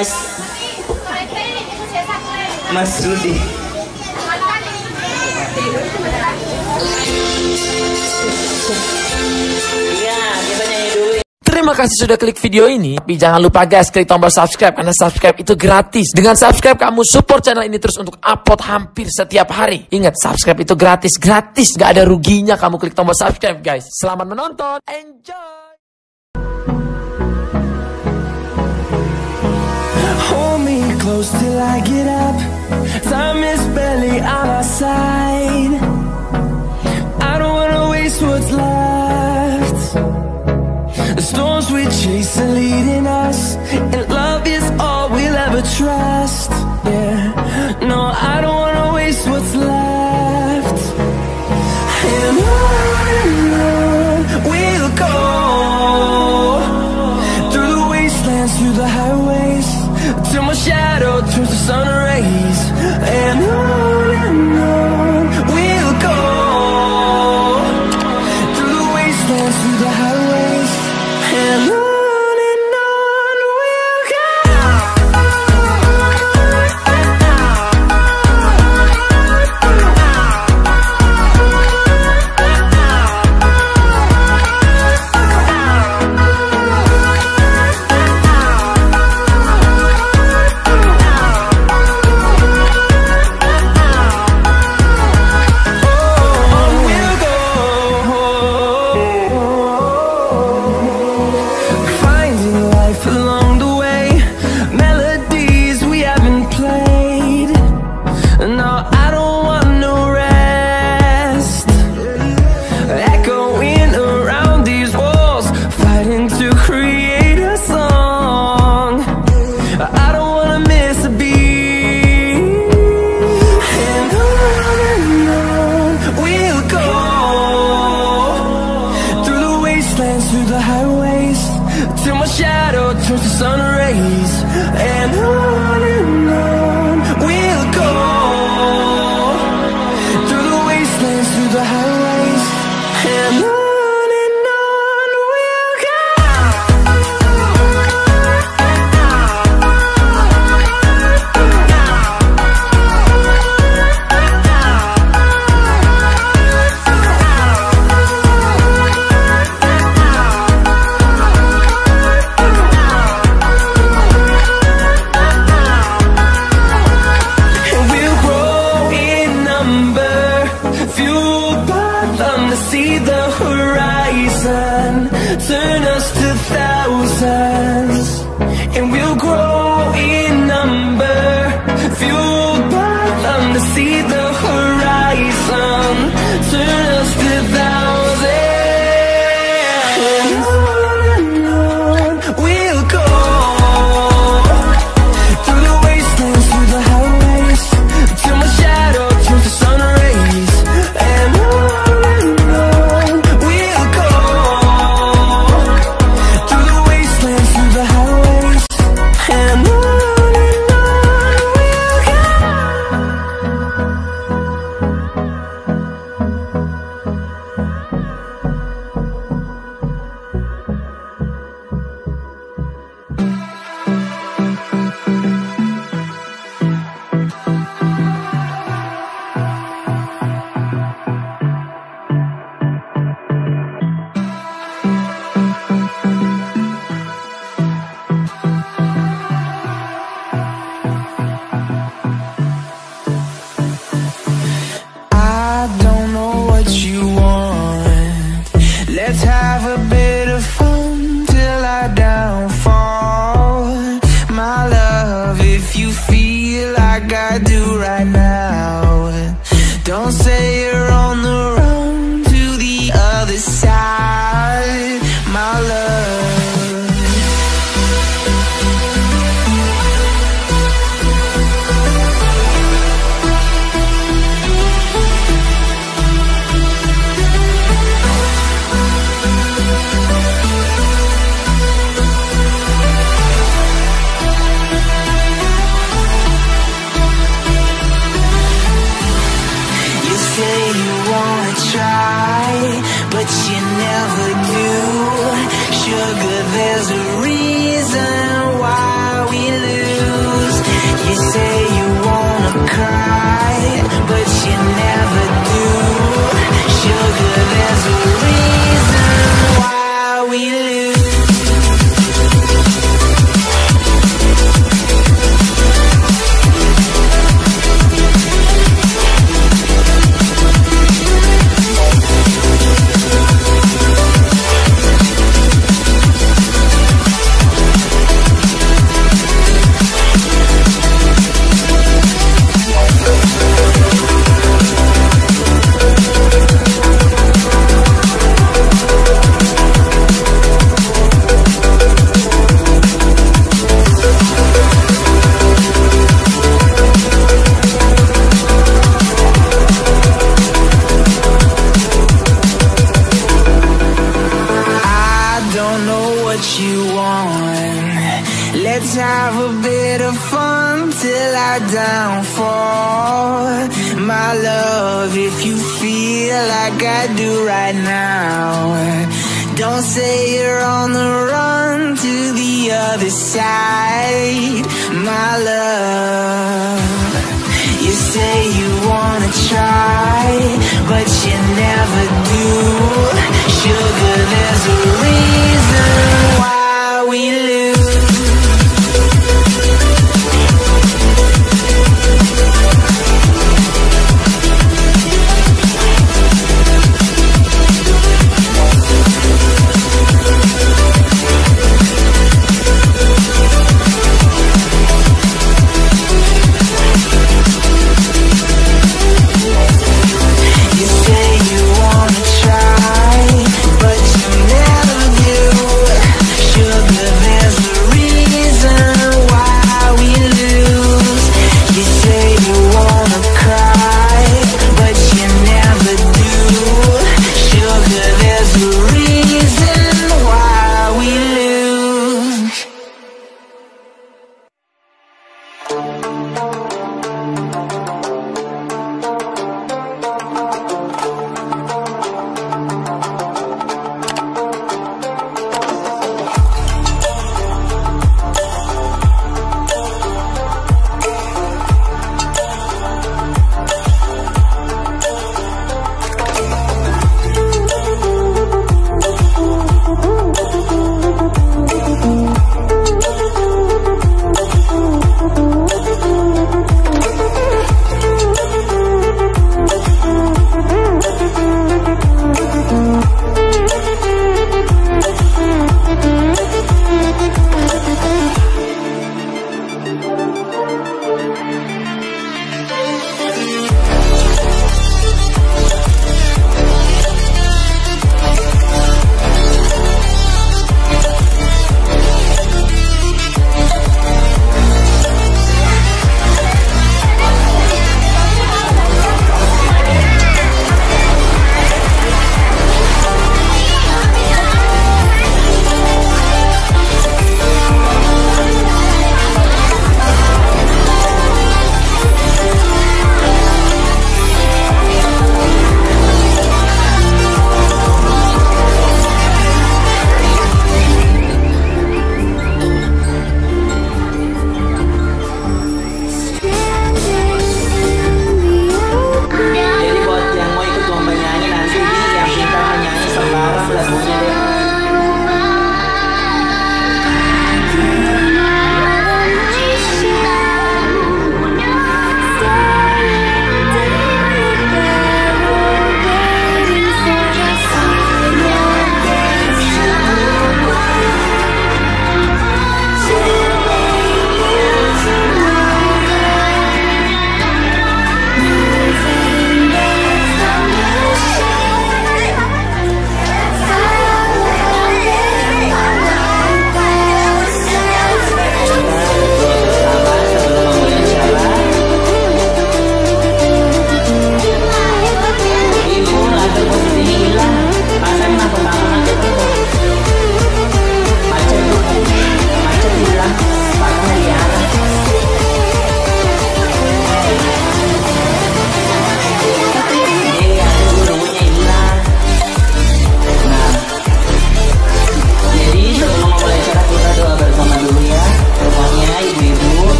Mas Rudi. Iya, kita nyanyi dulu. Terima kasih sudah klik video ini. Tapi jangan lupa guys, klik tombol subscribe karena subscribe itu gratis. Dengan subscribe kamu support channel ini terus untuk upload hampir setiap hari. Ingat, subscribe itu gratis, gak ada ruginya kamu klik tombol subscribe guys. Selamat menonton, enjoy. Hold me close till I get up. Time is barely on our side. I don't wanna waste what's left. The storms we chase are leading us, and love is all we'll ever trust. Yeah, no, I don't wanna waste what's left. And on we'll go, through the wastelands, through the highways, till my shadow turns to sun rays. And on we'll go, through the wastelands, through the highways, and on we'll go. Through the highways, till my shadow turns to sun rays. And on we'll go, through the wastelands, through the highways, and on we'll go. See the horizon, turn us to thousands, and we'll grow in number, fueled by them to see the horizon, turn us to thousands, and on we'll go, through the wastelands, through the highways, till my shadow turns to sun rays, and on we'll go, through the wastelands, through the highways, and on we'll go. I don't know what you want. Let's have a bit of fun till I downfall. My love, if you feel like I do right now, don't say you're on the run to the other side, my love. You say you wanna try, but you never do. Sugar, there's a reason why we lose. right, but you never do. Sugar, there's a reason why we lose. Let's have a bit of fun till I downfall. My love, if you feel like I do right now, don't say you're on the run to the other side. My love, you say you wanna try, but you never do. Sugar, there's a reason why we lose. You say you wanna try,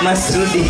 Mas Rudi.